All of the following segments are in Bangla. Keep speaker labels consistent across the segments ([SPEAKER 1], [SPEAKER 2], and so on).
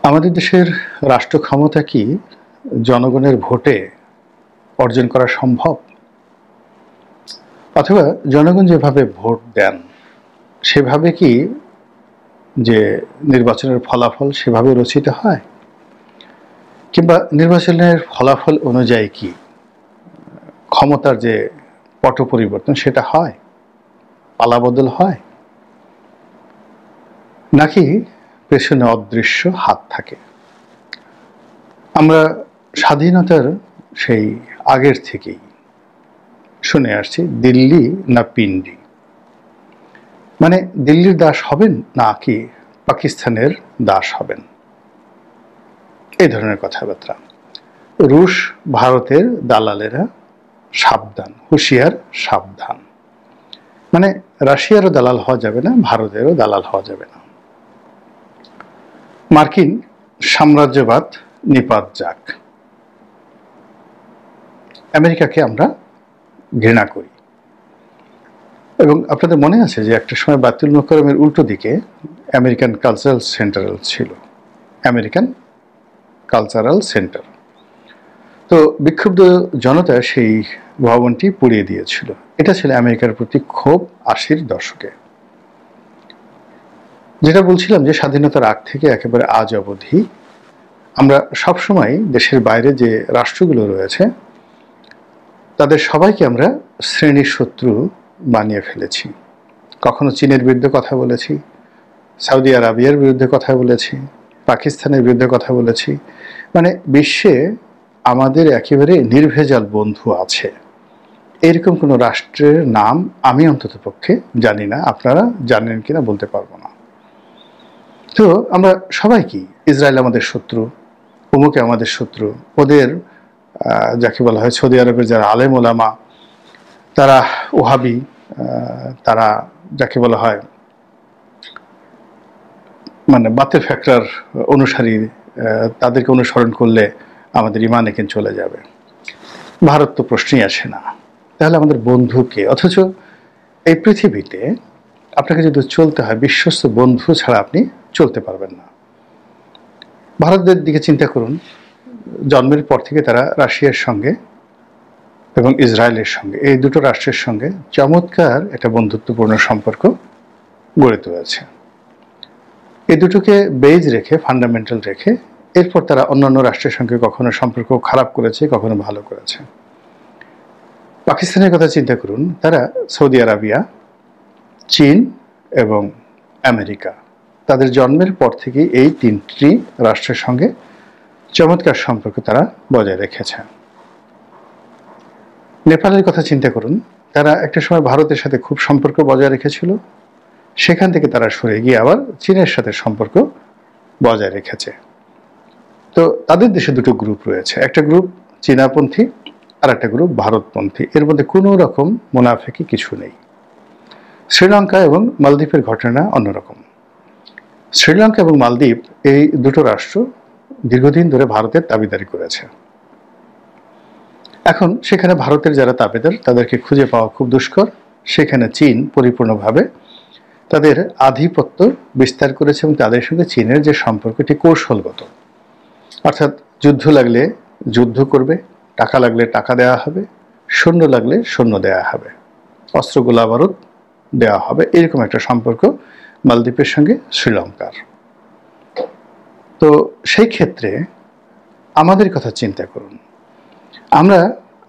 [SPEAKER 1] আমাদের দেশের রাষ্ট্র ক্ষমতা কি জনগণের ভোটে অর্জন করা সম্ভব? অথবা জনগণ যেভাবে ভোট দেন সেভাবে কি যে নির্বাচনের ফলাফল সেভাবে রচিত হয়? কিংবা নির্বাচনের ফলাফল অনুযায়ী কি ক্ষমতার যে পট পরিবর্তন সেটা হয়, পালাবদল হয়, নাকি পেছনে অদৃশ্য হাত থাকে? আমরা স্বাধীনতার সেই আগের থেকেই শুনে আসছি দিল্লি না পিন্ডি, মানে দিল্লির দাস হবেন নাকি পাকিস্তানের দাস হবেন, এই ধরনের কথাবার্তা। রুশ ভারতের দালালেরা সাবধান, হুঁশিয়ার সাবধান, মানে রাশিয়ারও দালাল হওয়া যাবে না, ভারতেরও দালাল হওয়া যাবে না। মার্কিন সাম্রাজ্যবাদ নিপাত যাক, আমেরিকাকে আমরা ঘৃণা করি। এবং আপনাদের মনে আছে যে একটা সময় বায়তুল মোকাররমের উল্টো দিকে আমেরিকান কালচারাল সেন্টার ছিল, আমেরিকান কালচারাল সেন্টার। তো বিক্ষুব্ধ জনতা সেই ভবনটি পুড়িয়ে দিয়েছিল। এটা ছিল আমেরিকার প্রতি ক্ষোভ 80-র দশকে। যেটা বলছিলাম যে স্বাধীনতার আগ থেকে একেবারে আজ অবধি আমরা সবসময় দেশের বাইরে যে রাষ্ট্রগুলো রয়েছে তাদের সবাইকে আমরা শ্রেণীর শত্রু বানিয়ে ফেলেছি। কখনো চীনের বিরুদ্ধে কথা বলেছি, সৌদি আরবিয়ার বিরুদ্ধে কথা বলেছি, পাকিস্তানের বিরুদ্ধে কথা বলেছি, মানে বিশ্বে আমাদের একেবারে নির্ভেজাল বন্ধু আছে এরকম কোনো রাষ্ট্রের নাম আমি অন্তত পক্ষে জানি না, আপনারা জানেন কিনা বলতে পারবো না। তো আমরা সবাই কি, ইসরায়েল আমাদের শত্রু, অমুকে আমাদের শত্রু, ওদের যাকে বলা হয় সৌদি আরবের যারা আলেম ওলামা তারা ওহাবি, তারা যাকে বলা হয় মানে বাতের ফ্যাক্টর অনুসারী, তাদেরকে অনুসরণ করলে আমাদের ইমান এখানে চলে যাবে। ভারত তো প্রশ্নই আসে না। তাহলে আমাদের বন্ধুকে, অথচ এই পৃথিবীতে আপনাকে যদি চলতে হয় বিশ্বস্ত বন্ধু ছাড়া আপনি চলতে পারবেন না। ভারতের দিকে চিন্তা করুন, জন্মের পর থেকে তারা রাশিয়ার সঙ্গে এবং ইসরায়েলের সঙ্গে, এই দুটো রাষ্ট্রের সঙ্গে চমৎকার একটা বন্ধুত্বপূর্ণ সম্পর্ক গড়ে তুলেছে। এই দুটোকে বেজ রেখে, ফান্ডামেন্টাল রেখে এরপর তারা অন্যান্য রাষ্ট্রের সঙ্গে কখনো সম্পর্ক খারাপ করেছে, কখনো ভালো করেছে। পাকিস্তানের কথা চিন্তা করুন, তারা সৌদি আরবিয়া, চীন এবং আমেরিকা, তাদের জন্মের পর থেকে এই তিনটি রাষ্ট্রের সঙ্গে চমৎকার সম্পর্ক তারা বজায় রেখেছে। নেপালের কথা চিন্তা করুন, তারা একটা সময় ভারতের সাথে খুব সম্পর্ক বজায় রেখেছিল, সেখান থেকে তারা সরে গিয়ে আবার চীনের সাথে সম্পর্ক বজায় রেখেছে। তো তাদের দেশে দুটো গ্রুপ রয়েছে, একটা গ্রুপ চীনাপন্থী আর একটা গ্রুপ ভারতপন্থী, এর মধ্যে কোনো রকম মুনাফেকি কিছু নেই। শ্রীলঙ্কা এবং মালদ্বীপের ঘটনা অন্যরকম। শ্রীলঙ্কা এবং মালদ্বীপ এই দুটো রাষ্ট্র দীর্ঘদিন ধরে ভারতের দাবিদারি করেছে। এখন সেখানে ভারতের যারা দাবিদার তাদেরকে খুঁজে পাওয়া খুব দুষ্কর। সেখানে চীন পরিপূর্ণভাবে তাদের আধিপত্য বিস্তার করেছে এবং তাদের সঙ্গে চীনের যে সম্পর্কটি কৌশলগত, অর্থাৎ যুদ্ধ লাগলে যুদ্ধ করবে, টাকা লাগলে টাকা দেওয়া হবে, সৈন্য লাগলে সৈন্য দেওয়া হবে, অস্ত্র গোলা বারুদ দেওয়া হবে, এরকম একটা সম্পর্ক মালদ্বীপের সঙ্গে শ্রীলঙ্কার। তো সেই ক্ষেত্রে আমাদের কথা চিন্তা করুন, আমরা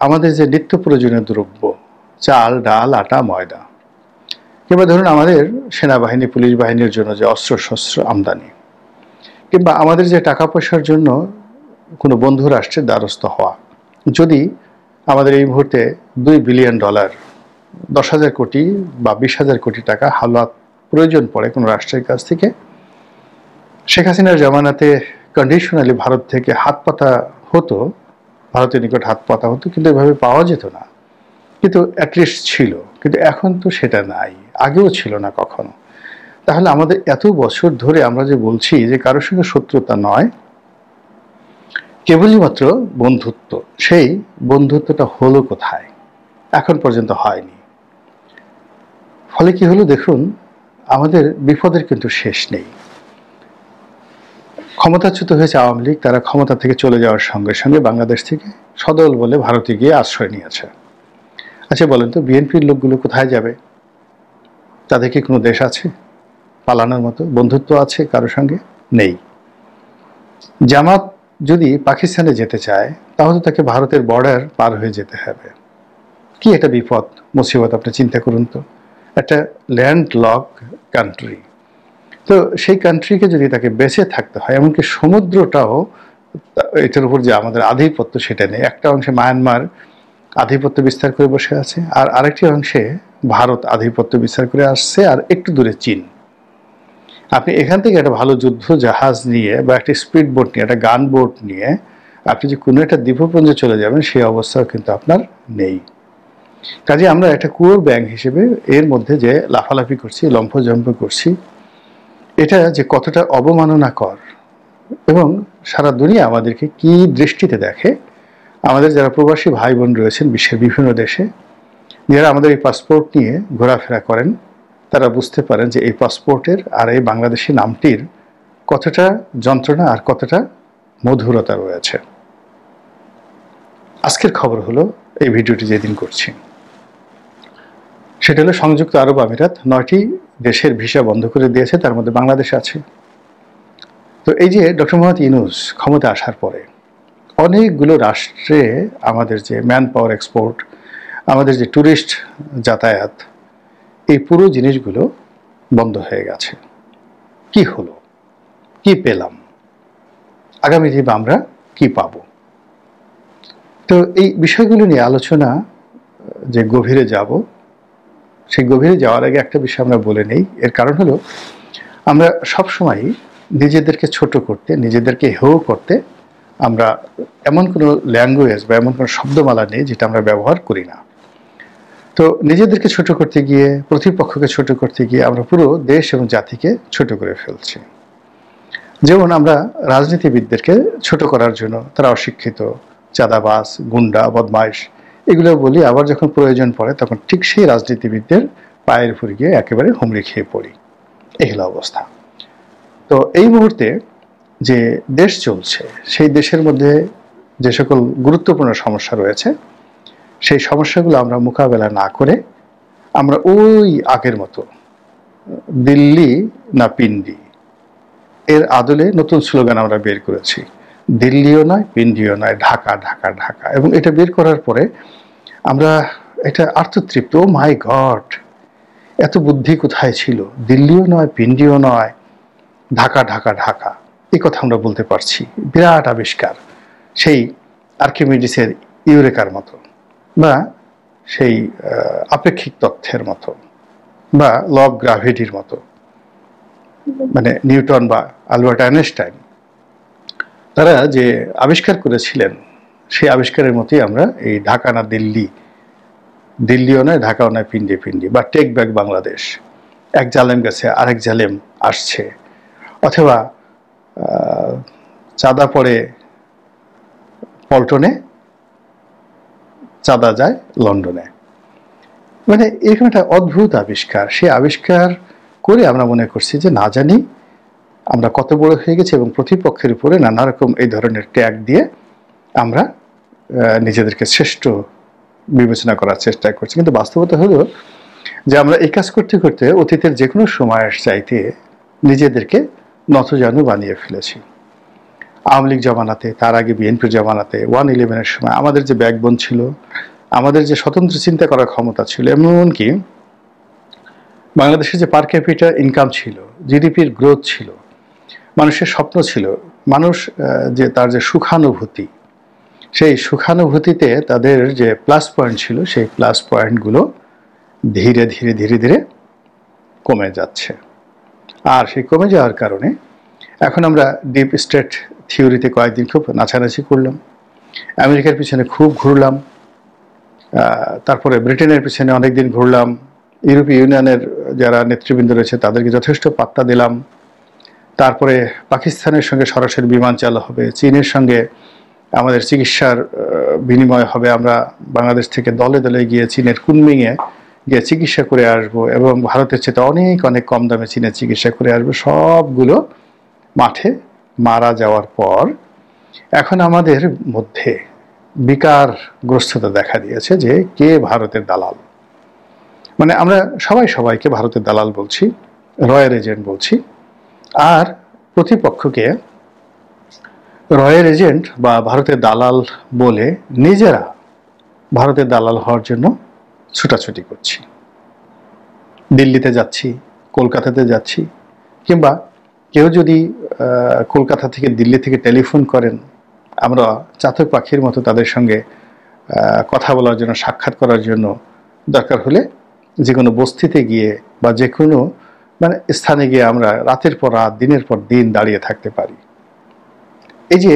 [SPEAKER 1] আমাদের যে নিত্য প্রয়োজনীয় দ্রব্য, চাল ডাল আটা ময়দা, কিংবা ধরুন আমাদের সেনাবাহিনী পুলিশ বাহিনীর জন্য যে অস্ত্র শস্ত্র আমদানি, কিংবা আমাদের যে টাকা পয়সার জন্য কোনো বন্ধু রাষ্ট্রের দ্বারস্থ হওয়া, যদি আমাদের এই মুহূর্তে $2 বিলিয়ন, 10,000 কোটি বা 20,000 কোটি টাকা হালাত প্রয়োজন পড়ে কোনো রাষ্ট্রের কাছ থেকে, শেখ হাসিনার জামানাতে কন্ডিশনালি ভারত থেকে হাত পাতা হতো, ভারতের নিকট হাত পাতা হতো, কিন্তু এভাবে পাওয়া যেত না, কিন্তু অ্যাটলিস্ট ছিল। কিন্তু এখন তো সেটা নাই, আগেও ছিল না কখনো। তাহলে আমাদের এত বছর ধরে আমরা যে বলছি যে কারোর সঙ্গে শত্রুতা নয়, কেবলই মাত্র বন্ধুত্ব, সেই বন্ধুত্বটা হলো কোথায়? এখন পর্যন্ত হয়নি। ফলে কি হলো দেখুন, আমাদের বিপদের কিন্তু শেষ নেই। ক্ষমতাচ্যুত হয়েছে আওয়ামী লীগ, তারা ক্ষমতা থেকে চলে যাওয়ার সঙ্গে সঙ্গে বাংলাদেশ থেকে সদল বলে ভারতে গিয়ে আশ্রয় নিয়েছে। আচ্ছা বলেন তো, বিএনপির লোকগুলো কোথায় যাবে? তাদের কি কোনো দেশ আছে পালানোর মতো? বন্ধুত্ব আছে কারোর সঙ্গে? নেই। জামাত যদি পাকিস্তানে যেতে চায় তাহলে তাকে ভারতের বর্ডার পার হয়ে যেতে হবে। কি একটা বিপদ মুসিবত, আপনি চিন্তা করুন তো। একটা ল্যান্ড লক কান্ট্রি, তো সেই কান্ট্রিকে যদি তাকে বেঁচে থাকতে হয়, এমনকি সমুদ্রটাও এটার উপর যে আমাদের আধিপত্য সেটা নেই। একটা অংশে মায়ানমার আধিপত্য বিস্তার করে বসে আছে, আর আরেকটি অংশে ভারত আধিপত্য বিস্তার করে আসছে, আর একটু দূরে চীন। আপনি এখান থেকে একটা ভালো যুদ্ধ জাহাজ নিয়ে বা একটা স্পিড বোট নিয়ে, একটা গান বোট নিয়ে আপনি যে কোনো একটা দ্বীপপুঞ্জে চলে যাবেন, সেই অবস্থাও কিন্তু আপনার নেই। কাজে আমরা একটা কুয়োর ব্যাঙ হিসেবে এর মধ্যে যে লাফালাফি করছি, লম্ফজম্প করছি, এটা যে কতটা অবমাননাকর, এবং সারা দুনিয়া আমাদেরকে কি দৃষ্টিতে দেখে। আমাদের যারা প্রবাসী ভাই বোন রয়েছেন বিশ্বের বিভিন্ন দেশে, যারা আমাদের এই পাসপোর্ট নিয়ে ঘোরাফেরা করেন, তারা বুঝতে পারেন যে এই পাসপোর্টের আর এই বাংলাদেশি নামটির কতটা যন্ত্রণা আর কতটা মধুরতা রয়েছে। আজকের খবর হলো, এই ভিডিওটি যেদিন করছি সেটা হলো সংযুক্ত আরব আমিরাত 9টি দেশের ভিসা বন্ধ করে দিয়েছে, তার মধ্যে বাংলাদেশ আছে। তো এই যে ডক্টর মোহাম্মদ ইউনূস ক্ষমতা আসার পরে অনেকগুলো রাষ্ট্রে আমাদের যে ম্যান পাওয়ার এক্সপোর্ট, আমাদের যে ট্যুরিস্ট যাতায়াত, এই পুরো জিনিসগুলো বন্ধ হয়ে গেছে। কি হলো? কি পেলাম? আগামী দিনে আমরা কি পাব? তো এই বিষয়গুলো নিয়ে আলোচনা যে গভীরে যাব, সেই গভীরে যাওয়ার আগে একটা বিষয় আমরা বলে নেই। এর কারণ হলো, আমরা সবসময় নিজেদেরকে ছোট করতে, নিজেদেরকে হেয় করতে আমরা এমন কোনো ল্যাঙ্গুয়েজ বা এমন কোনো শব্দমালা নেই যেটা আমরা ব্যবহার করি না। তো নিজেদেরকে ছোট করতে গিয়ে, প্রতিপক্ষকে ছোট করতে গিয়ে আমরা পুরো দেশ এবং জাতিকে ছোট করে ফেলছি। যেমন আমরা রাজনীতিবিদদেরকে ছোট করার জন্য তারা অশিক্ষিত, চাঁদাবাজ, গুন্ডা, বদমাইশ এগুলো বলি, আবার যখন প্রয়োজন পড়ে তখন ঠিক সেই রাজনীতিবিদদের পায়ের উপর গিয়ে একেবারে হুমড়ি খেয়ে পড়ি। এই হলো অবস্থা। তো এই মুহূর্তে যে দেশ চলছে, সেই দেশের মধ্যে যে সকল গুরুত্বপূর্ণ সমস্যা রয়েছে, সেই সমস্যাগুলো আমরা মোকাবেলা না করে আমরা ওই আগের মতো দিল্লি না পিন্ডি এর আদলে নতুন স্লোগান আমরা বের করেছি। দিল্লিও নয়, পিন্ডিও নয়, ঢাকা ঢাকা ঢাকা। এবং এটা বের করার পরে আমরা এটা আত্মতৃপ্ত, ও মাই গড, এত বুদ্ধি কোথায় ছিল? দিল্লিও নয়, পিন্ডিও নয়, ঢাকা ঢাকা ঢাকা, এই কথা আমরা বলতে পারছি। বিরাট আবিষ্কার, সেই আর্কিমিডিসের ইউরেকার মতো, বা সেই আপেক্ষিক তথ্যের মতো, বা ল অফ গ্রাভিটির মতো, মানে নিউটন বা আলবার্ট আইনস্টাইন তারা যে আবিষ্কার করেছিলেন, সেই আবিষ্কারের মতোই আমরা এই ঢাকা না দিল্লি, দিল্লিও নয়, ঢাকাও নয়, পিন্ডি পিন্ডি, বা টেক ব্যাক বাংলাদেশ, এক জালেম গেছে আরেক জালেম আসছে, অথবা চাঁদা পড়ে পল্টনে, চাঁদা যায় লন্ডনে। মানে এরকম একটা অদ্ভুত আবিষ্কার। সেই আবিষ্কার করে আমরা মনে করছি যে না জানি আমরা কত বড় হয়ে গেছি, এবং প্রতিপক্ষের উপরে নানা রকম এই ধরনের ট্যাগ দিয়ে আমরা নিজেদেরকে শ্রেষ্ঠ বিবেচনা করার চেষ্টা করছি। কিন্তু বাস্তবতা হলো যে আমরা এই কাজ করতে করতে অতীতের যে কোনো সময়ের চাইতে নিজেদেরকে নতজানু বানিয়ে ফেলেছি। আওয়ামী লীগ জমানাতে, তার আগে বিএনপির জমানাতে, 1/11-এর সময় আমাদের যে ব্যাকবোন ছিল, আমাদের যে স্বতন্ত্র চিন্তা করার ক্ষমতা ছিল, এমনকি বাংলাদেশের যে পার ক্যাপিটা ইনকাম ছিল, জিডিপির গ্রোথ ছিল, মানুষের স্বপ্ন ছিল, মানুষ যে তার যে সুখানুভূতি, সেই সুখানুভূতিতে তাদের যে প্লাস পয়েন্ট ছিল, সেই প্লাস পয়েন্টগুলো ধীরে ধীরে ধীরে ধীরে কমে যাচ্ছে। আর সেই কমে যাওয়ার কারণে এখন আমরা ডিপ স্টেট থিওরিতে কয়েকদিন খুব নাচানাচি করলাম, আমেরিকার পিছনে খুব ঘুরলাম, তারপরে ব্রিটেনের পিছনে অনেকদিন ঘুরলাম, ইউরোপীয় ইউনিয়নের যারা নেতৃবৃন্দ রয়েছে তাদেরকে যথেষ্ট পাত্তা দিলাম, তারপরে পাকিস্তানের সঙ্গে সরাসরি বিমান চালু হবে, চীনের সঙ্গে আমাদের চিকিৎসার বিনিময় হবে, আমরা বাংলাদেশ থেকে দলে দলে গিয়ে চীনের কুনমিংয়ে গিয়ে চিকিৎসা করে আসবো, এবং ভারতের চেয়ে অনেক অনেক কম দামে চীনের চিকিৎসা করে আসবো। সবগুলো মাঠে মারা যাওয়ার পর এখন আমাদের মধ্যে বিকারগ্রস্ততা দেখা দিয়েছে যে কে ভারতের দালাল। মানে আমরা সবাই সবাইকে ভারতের দালাল বলছি, রয়ের এজেন্ট বলছি, আর প্রতিপক্ষকে রয়ের এজেন্ট বা ভারতের দালাল বলে নিজেরা ভারতের দালাল হওয়ার জন্য ছুটাছুটি করছি। দিল্লিতে যাচ্ছি, কলকাতাতে যাচ্ছি, কিংবা কেউ যদি কলকাতা থেকে দিল্লি থেকে টেলিফোন করেন, আমরা চাতক পাখির মতো তাদের সঙ্গে কথা বলার জন্য, সাক্ষাৎ করার জন্য দরকার হলে যে কোনো বস্তিতে গিয়ে বা যে কোনো স্থানে গিয়ে আমরা রাতের পর রাত, দিনের পর দিন দাঁড়িয়ে থাকতে পারি। এই যে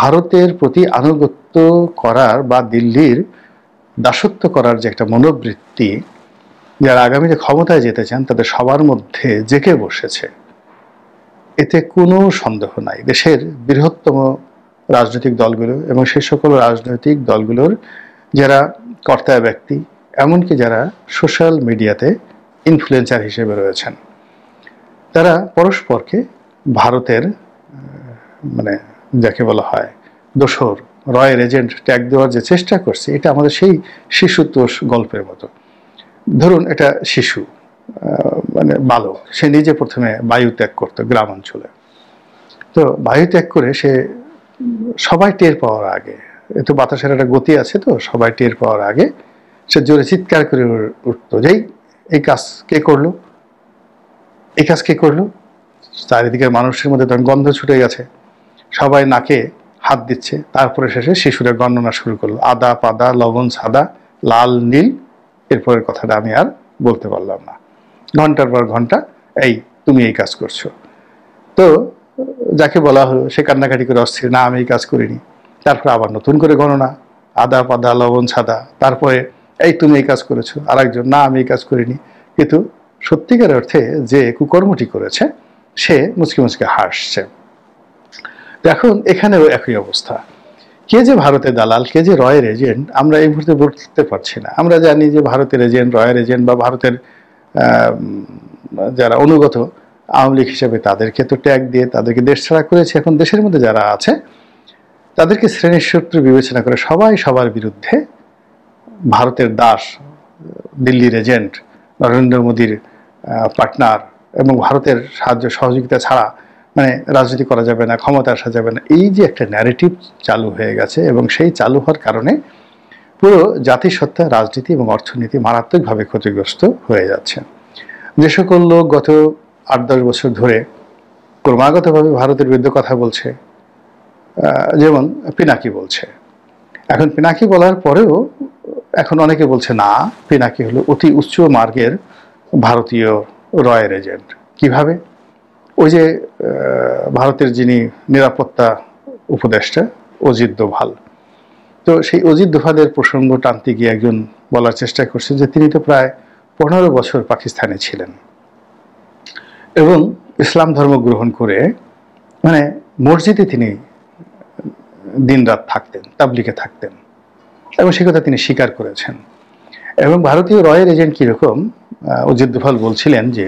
[SPEAKER 1] ভারতের প্রতি আনুগত্য করার বা দিল্লির দাসত্ব করার যে একটা মনোবৃত্তি, যারা আগামীতে ক্ষমতায় যেতে চান তাদের সবার মধ্যে জেঁকে বসেছে, এতে কোনো সন্দেহ নাই। দেশের বৃহত্তম রাজনৈতিক দলগুলো এবং সেই সকল রাজনৈতিক দলগুলোর যারা কর্তা ব্যক্তি, এমনকি যারা সোশ্যাল মিডিয়াতে ইনফ্লুয়েন্সার হিসেবে রয়েছেন, তারা পরস্পরকে ভারতের যাকে বলা হয় দোসর, রয়ের এজেন্ট ট্যাগ দেওয়ার যে চেষ্টা করছে, এটা আমাদের সেই শিশুতোষ গল্পের মতো। ধরুন এটা শিশু, বালক, সে নিজে প্রথমে বায়ু ত্যাগ করতো গ্রাম অঞ্চলে। তো বায়ু ত্যাগ করে সে সবাই টের পাওয়ার আগে, এ তো বাতাসের একটা গতি আছে, তো সবাই টের পাওয়ার আগে সে জোরে চিৎকার করে উঠতো, যেই এই কাজ কে করলো, এই কাজ কে করলো। চারিদিকের মানুষের মধ্যে তখন গন্ধ ছুটে গেছে, সবাই নাকে হাত দিচ্ছে। তারপরে শেষে শিশুরা গণনা শুরু করলো, আদা পাদা লবণ সাদা লাল নীল, এরপরের কথাটা আমি আর বলতে পারলাম না। ঘন্টার পর ঘন্টা এই তুমি এই কাজ করছো। তো যাকে বলা হলো সে কান্নাকাটি করে অস্থির, না আমি এই কাজ করিনি। তারপরে আবার নতুন করে গণনা, আদা পাদা লবণ সাদা, তারপরে এই তুমি এই কাজ করেছো, আর একজন, না আমি এই কাজ করিনি। কিন্তু সত্যিকার অর্থে যে কুকর্মটি করেছে সে মুচকি মুচকি হাসছে। এখন এখানেও একই অবস্থা। কে যে ভারতের দালাল, কে যে রয়ের এজেন্ট, আমরা এই মুহূর্তে বলতে পারছি না। আমরা জানি যে ভারতের এজেন্ট, রয়ের এজেন্ট বা ভারতের যারা অনুগত আওয়ামী লীগ হিসেবে তাদেরকে তো ট্যাগ দিয়ে তাদেরকে দেশ ছাড়া করেছে। এখন দেশের মধ্যে যারা আছে তাদেরকে শ্রেণীর শত্রু বিবেচনা করে সবাই সবার বিরুদ্ধে ভারতের দাস, দিল্লির এজেন্ট, নরেন্দ্র মোদীর পার্টনার এবং ভারতের সাহায্য সহযোগিতা ছাড়া রাজনীতি করা যাবে না, ক্ষমতা আসা যাবে না, এই যে একটা ন্যারেটিভ চালু হয়ে গেছে। এবং সেই চালু হওয়ার কারণে পুরো জাতিসত্তা, রাজনীতি এবং অর্থনীতি মারাত্মকভাবে ক্ষতিগ্রস্ত হয়ে যাচ্ছে। যে সকল লোক গত 8-10 বছর ধরে ক্রমাগতভাবে ভারতের বিরুদ্ধে কথা বলছে, যেমন পিনাকি বলছে, এখন পিনাকি বলার পরেও এখন অনেকে বলছে না, পিনাকি হলো অতি উচ্চ মার্গের ভারতীয় রয়ের এজেন্ট। কিভাবে? ওই যে ভারতের যিনি নিরাপত্তা উপদেষ্টা অজিত দোভাল, তো সেই অজিত দোভালের প্রসঙ্গ টানতে গিয়ে একজন বলার চেষ্টা করছে যে তিনি তো প্রায় 15 বছর পাকিস্তানে ছিলেন এবং ইসলাম ধর্ম গ্রহণ করে মসজিদে তিনি দিনরাত থাকতেন, তাবলিগে থাকতেন, এবং সে কথা তিনি স্বীকার করেছেন। এবং ভারতীয় রয়ের এজেন্ট কীরকম, অজিত দোভাল বলছিলেন যে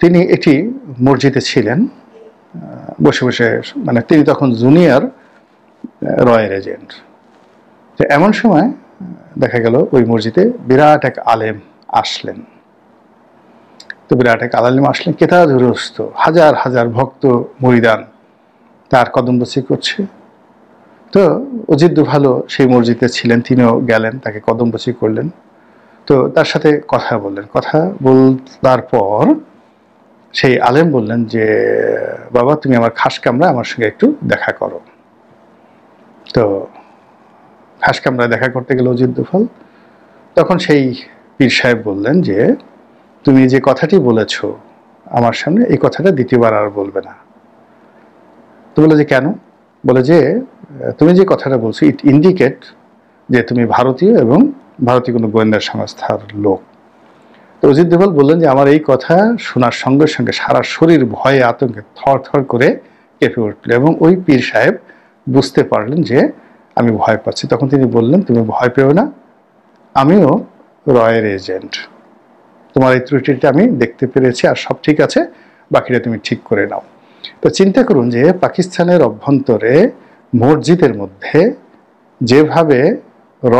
[SPEAKER 1] তিনি একটি মসজিদে ছিলেন বসে বসে, তিনি তখন জুনিয়র রয়ের এজেন্ট। তো এমন সময় দেখা গেল ওই মসজিদে বিরাট এক আলেম আসলেন। তো বিরাট এক আলেম আসলেন, কেতাদুরস্ত, হাজার হাজার ভক্ত মুরিদান তার কদমবসি করছে। তো অজিত দোভালও সেই মসজিদে ছিলেন, তিনিও গেলেন, তাকে কদমবসি করলেন। তো তার সাথে কথা বললেন। কথা বলার পর সেই আলেম বললেন যে বাবা তুমি আমার খাস কামরা, আমার সঙ্গে একটু দেখা করো। তো খাস কামরায় দেখা করতে গেল অজিত দোভাল। তখন সেই পীর সাহেব বললেন যে তুমি যে কথাটি বলেছ আমার সামনে, এই কথাটা দ্বিতীয়বার আর বলবে না। তো বলে যে কেন? বলে যে তুমি যে কথাটা বলছো ইট ইন্ডিকেট যে তুমি ভারতীয় এবং ভারতীয় কোনো গোয়েন্দা সংস্থার লোক। তো অজিত দোভাল বললেন যে আমার এই কথা শোনার সঙ্গে সঙ্গে সারা শরীর ভয়ে আতঙ্কে থর থর করে কেঁপে উঠল এবং ওই পীর সাহেব বুঝতে পারলেন যে আমি ভয় পাচ্ছি। তখন তিনি বললেন তুমি ভয় পেও না, আমিও রয়ের এজেন্ট, তোমার এই ত্রুটিটা আমি দেখতে পেরেছি, আর সব ঠিক আছে, বাকিটা তুমি ঠিক করে নাও। তো চিন্তা করুন যে পাকিস্তানের অভ্যন্তরে মসজিদের মধ্যে যেভাবে র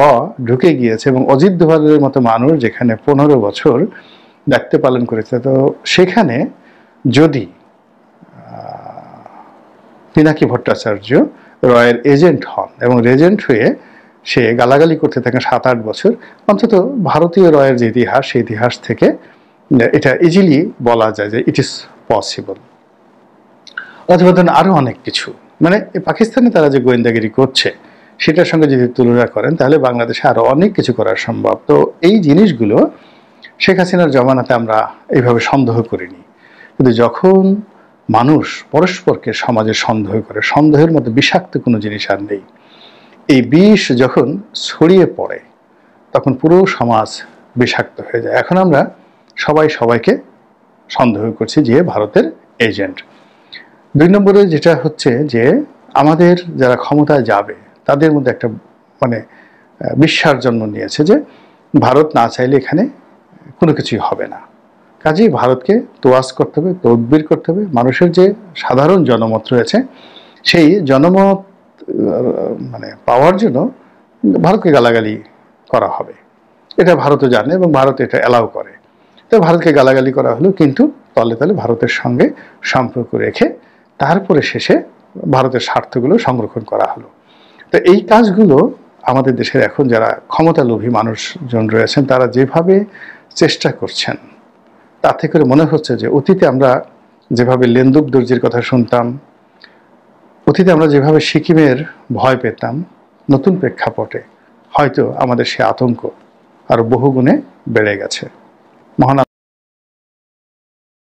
[SPEAKER 1] ঢুকে গিয়েছে এবং অজিত দোভালের মতো মানুষ যেখানে 15 বছর দায়িত্ব পালন করেছে, তো সেখানে যদি পিনাকি ভট্টাচার্য রয়ের এজেন্ট হন এবং রেজেন্ট হয়ে সে গালাগালি করতে থাকেন 7-8 বছর, অন্তত ভারতীয় রয়ের যে ইতিহাস সেই ইতিহাস থেকে এটা ইজিলি বলা যায় যে ইট ইজ পসিবল। অথবা আরো অনেক কিছু, মানে পাকিস্তানে তারা যে গোয়েন্দাগিরি করছে সেটার সঙ্গে যদি তুলনা করেন তাহলে বাংলাদেশে আরো অনেক কিছু করা সম্ভব। তো এই জিনিসগুলো শেখ হাসিনার জমানাতে আমরা এইভাবে সন্দেহ করিনি, কিন্তু যখন মানুষ পরস্পরকে সমাজে সন্দেহ করে, সন্দেহের মধ্যে বিষাক্ত কোনো জিনিস আর নেই, এই বিষ যখন ছড়িয়ে পড়ে তখন পুরো সমাজ বিষাক্ত হয়ে যায়। এখন আমরা সবাই সবাইকে সন্দেহ করছি যে ভারতের এজেন্ট। 2 নম্বরে যেটা হচ্ছে যে আমাদের যারা ক্ষমতায় যাবে তাদের মধ্যে একটা মানে বিশ্বাস জন্ম নিয়েছে যে ভারত না চাইলে এখানে কোনো কিছুই হবে না, কাজেই ভারতকে তোয়াজ করতে হবে, তদবির করতে হবে। মানুষের যে সাধারণ জনমত রয়েছে সেই জনমত মানে পাওয়ার জন্য ভারতকে গালাগালি করা হবে, এটা ভারতও জানে এবং ভারত এটা অ্যালাউ করে। তো ভারতকে গালাগালি করা হলো, কিন্তু তলে তলে ভারতের সঙ্গে সম্পর্ক রেখে তারপরে শেষে ভারতের স্বার্থগুলো সংরক্ষণ করা হলো। তো এই কাজগুলো আমাদের দেশের এখন যারা ক্ষমতালোভী মানুষজন রয়েছেন তারা যেভাবে চেষ্টা করছেন তাতে করে মনে হচ্ছে যে অতীতে আমরা যেভাবে লেন্দুব দর্জির কথা শুনতাম, অতীতে আমরা যেভাবে সিকিমের ভয় পেতাম, নতুন প্রেক্ষাপটে হয়তো আমাদের সে আতঙ্ক আরো বহুগুণে বেড়ে গেছে। মহান